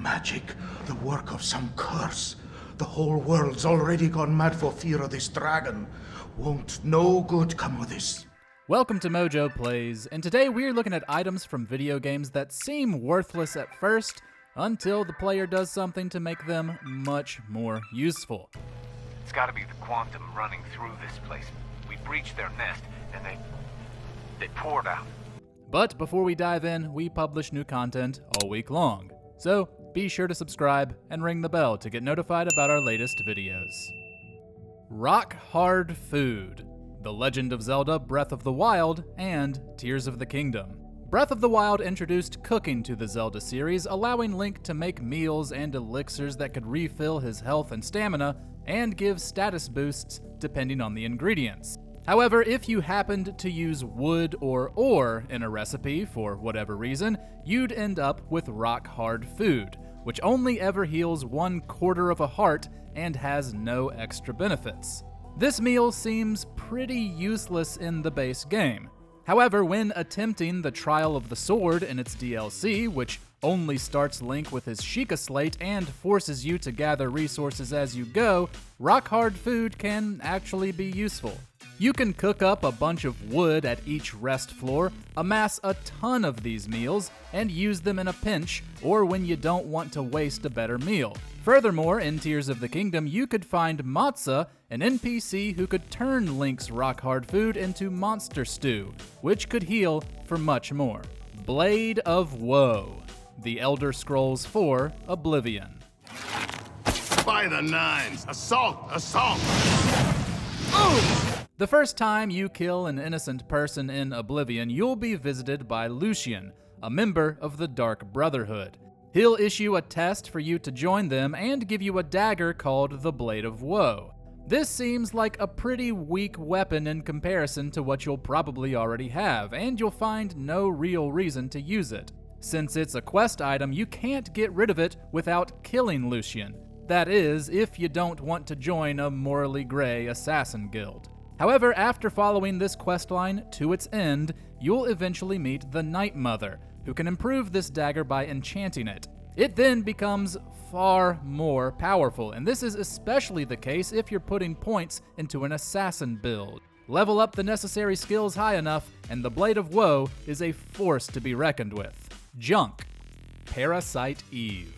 magic, the work of some curse. The whole world's already gone mad for fear of this dragon. Won't no good come of this. Welcome to MojoPlays, and today we're looking at items from video games that seem worthless at first, until the player does something to make them much more useful. It's gotta be the quantum running through this place. We breached their nest, and they poured out. But before we dive in, we publish new content all week long. So be sure to subscribe and ring the bell to get notified about our latest videos. Rockhard Food, The Legend of Zelda, Breath of the Wild, and Tears of the Kingdom. Breath of the Wild introduced cooking to the Zelda series, allowing Link to make meals and elixirs that could refill his health and stamina and give status boosts depending on the ingredients. However, if you happened to use wood or ore in a recipe for whatever reason, you'd end up with Rockhard Food, which only ever heals 1/4 of a heart and has no extra benefits. This meal seems pretty useless in the base game. However, when attempting the Trial of the Sword in its DLC, which only starts Link with his Sheikah Slate and forces you to gather resources as you go, Rockhard Food can actually be useful. You can cook up a bunch of wood at each rest floor, amass a ton of these meals, and use them in a pinch, or when you don't want to waste a better meal. Furthermore, in Tears of the Kingdom, you could find Matza, an NPC who could turn Link's Rockhard Food into monster stew, which could heal for much more. Blade of Woe, The Elder Scrolls IV: Oblivion. By the nines! Assault! Assault! The first time you kill an innocent person in Oblivion, you'll be visited by Lucian, a member of the Dark Brotherhood. He'll issue a test for you to join them and give you a dagger called the Blade of Woe. This seems like a pretty weak weapon in comparison to what you'll probably already have, and you'll find no real reason to use it. Since it's a quest item, you can't get rid of it without killing Lucian. That is, if you don't want to join a morally gray assassin guild. However, after following this questline to its end, you'll eventually meet the Night Mother, who can improve this dagger by enchanting it. It then becomes far more powerful, and this is especially the case if you're putting points into an assassin build. Level up the necessary skills high enough, and the Blade of Woe is a force to be reckoned with. Junk, Parasite Eve.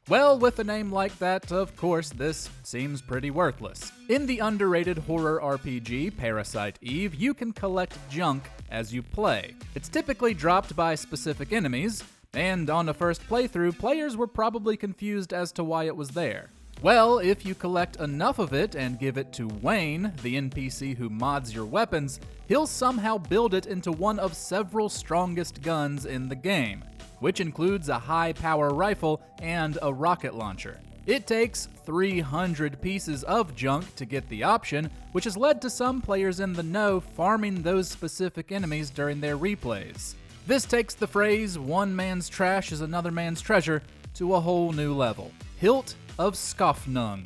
Well, with a name like that, of course, this seems pretty worthless. In the underrated horror RPG Parasite Eve, you can collect junk as you play. It's typically dropped by specific enemies, and on the first playthrough, players were probably confused as to why it was there. Well, if you collect enough of it and give it to Wayne, the NPC who mods your weapons, he'll somehow build it into one of several strongest guns in the game, which includes a high-power rifle and a rocket launcher. It takes 300 pieces of junk to get the option, which has led to some players in the know farming those specific enemies during their replays. This takes the phrase, "one man's trash is another man's treasure," to a whole new level. Hilt of Skofnung,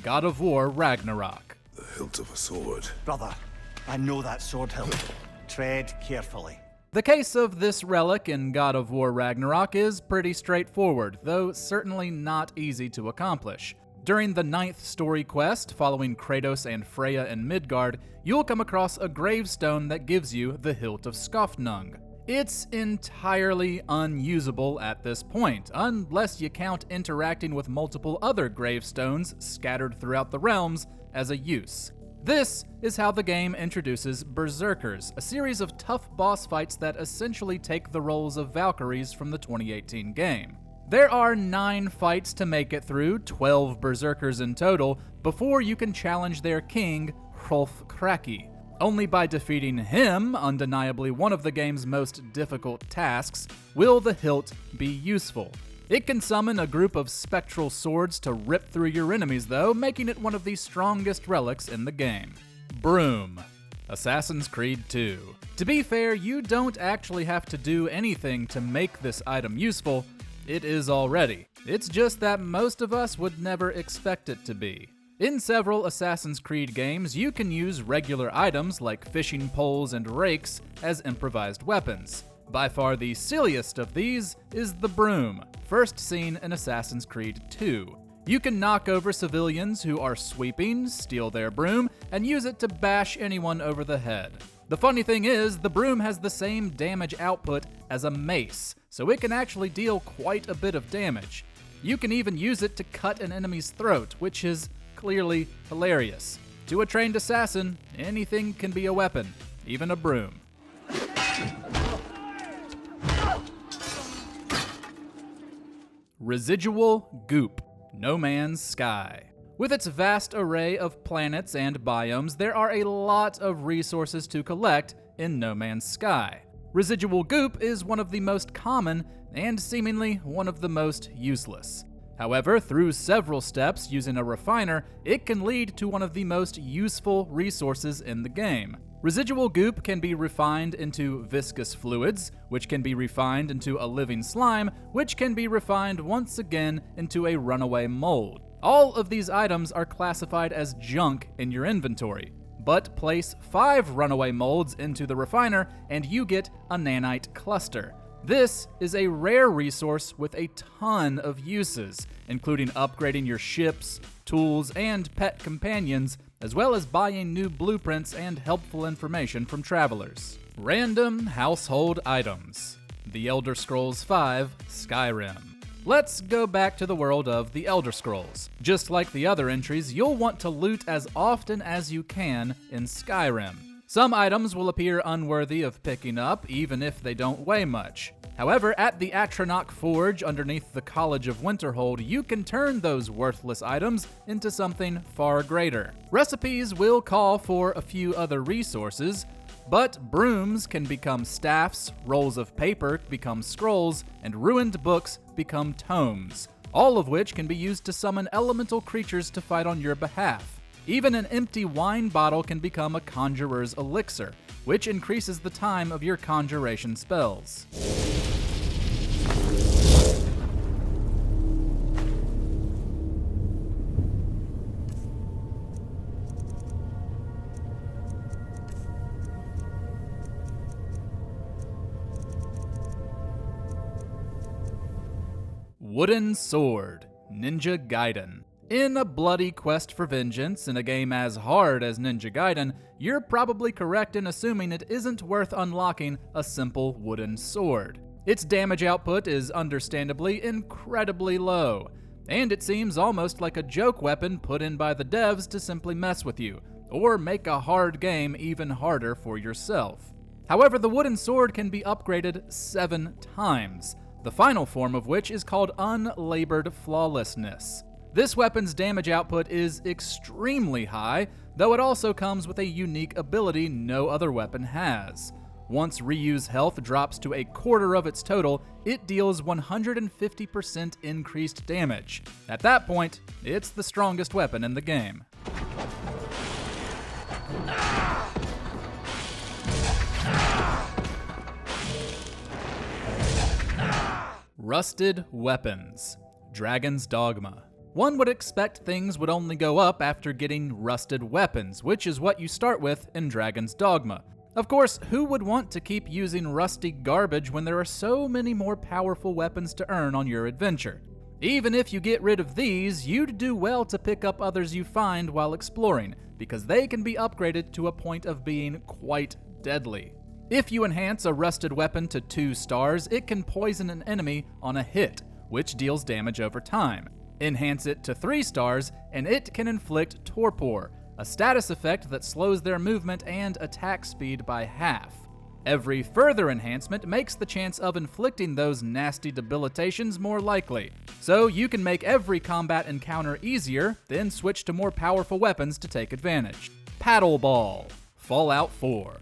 God of War Ragnarök. The hilt of a sword. Brother, I know that sword hilt. Tread carefully. The case of this relic in God of War Ragnarök is pretty straightforward, though certainly not easy to accomplish. During the 9th story quest, following Kratos and Freya in Midgard, you'll come across a gravestone that gives you the Hilt of Skofnung. It's entirely unusable at this point, unless you count interacting with multiple other gravestones scattered throughout the realms as a use. This is how the game introduces Berserkers, a series of tough boss fights that essentially take the roles of Valkyries from the 2018 game. There are 9 fights to make it through, 12 Berserkers in total, before you can challenge their king, Hrolf Kraki. Only by defeating him, undeniably one of the game's most difficult tasks, will the hilt be useful. It can summon a group of spectral swords to rip through your enemies though, making it one of the strongest relics in the game. Broom, Assassin's Creed 2. To be fair, you don't actually have to do anything to make this item useful. It is already. It's just that most of us would never expect it to be. In several Assassin's Creed games, you can use regular items like fishing poles and rakes as improvised weapons. By far the silliest of these is the Broom, first seen in Assassin's Creed 2. You can knock over civilians who are sweeping, steal their broom, and use it to bash anyone over the head. The funny thing is, the Broom has the same damage output as a mace, so it can actually deal quite a bit of damage. You can even use it to cut an enemy's throat, which is clearly hilarious. To a trained assassin, anything can be a weapon, even a broom. Residual Goop, No Man's Sky. With its vast array of planets and biomes, there are a lot of resources to collect in No Man's Sky. Residual Goop is one of the most common and seemingly one of the most useless. However, through several steps using a refiner, it can lead to one of the most useful resources in the game. Residual goop can be refined into viscous fluids, which can be refined into a living slime, which can be refined once again into a runaway mold. All of these items are classified as junk in your inventory, but place 5 runaway molds into the refiner and you get a nanite cluster. This is a rare resource with a ton of uses, including upgrading your ships, tools, and pet companions, as well as buying new blueprints and helpful information from travelers. Random household items. The Elder Scrolls V Skyrim. Let's go back to the world of the Elder Scrolls. Just like the other entries, you'll want to loot as often as you can in Skyrim. Some items will appear unworthy of picking up, even if they don't weigh much. However, at the Atronach Forge underneath the College of Winterhold, you can turn those worthless items into something far greater. Recipes will call for a few other resources, but brooms can become staffs, rolls of paper become scrolls, and ruined books become tomes, all of which can be used to summon elemental creatures to fight on your behalf. Even an empty wine bottle can become a conjurer's elixir, which increases the time of your conjuration spells. Wooden Sword, Ninja Gaiden. In a bloody quest for vengeance in a game as hard as Ninja Gaiden, you're probably correct in assuming it isn't worth unlocking a simple wooden sword. Its damage output is understandably incredibly low, and it seems almost like a joke weapon put in by the devs to simply mess with you, or make a hard game even harder for yourself. However, the wooden sword can be upgraded 7 times, the final form of which is called Unlabored Flawlessness. This weapon's damage output is extremely high, though it also comes with a unique ability no other weapon has. Once reuse health drops to 1/4 of its total, it deals 150% increased damage. At that point, it's the strongest weapon in the game. Rusted Weapons, Dragon's Dogma. One would expect things would only go up after getting rusted weapons, which is what you start with in Dragon's Dogma. Of course, who would want to keep using rusty garbage when there are so many more powerful weapons to earn on your adventure? Even if you get rid of these, you'd do well to pick up others you find while exploring, because they can be upgraded to a point of being quite deadly. If you enhance a rusted weapon to 2 stars, it can poison an enemy on a hit, which deals damage over time. Enhance it to 3 stars, and it can inflict torpor, a status effect that slows their movement and attack speed by half. Every further enhancement makes the chance of inflicting those nasty debilitations more likely. So you can make every combat encounter easier, then switch to more powerful weapons to take advantage. Paddle Ball, Fallout 4.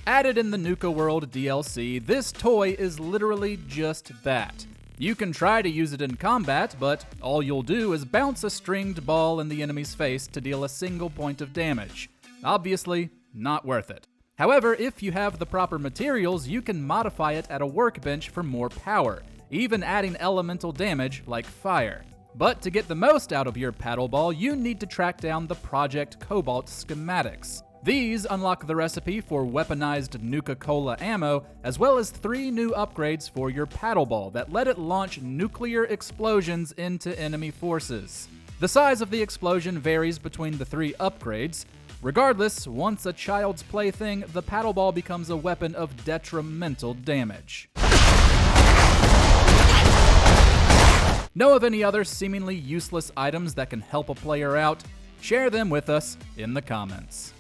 Added in the Nuka World DLC, this toy is literally just that. You can try to use it in combat, but all you'll do is bounce a stringed ball in the enemy's face to deal a single point of damage. Obviously, not worth it. However, if you have the proper materials, you can modify it at a workbench for more power, even adding elemental damage like fire. But to get the most out of your paddle ball, you need to track down the Project Cobalt schematics. These unlock the recipe for weaponized Nuka-Cola ammo, as well as 3 new upgrades for your paddle ball that let it launch nuclear explosions into enemy forces. The size of the explosion varies between the 3 upgrades. Regardless, once a child's plaything, the paddle ball becomes a weapon of detrimental damage. Know of any other seemingly useless items that can help a player out? Share them with us in the comments.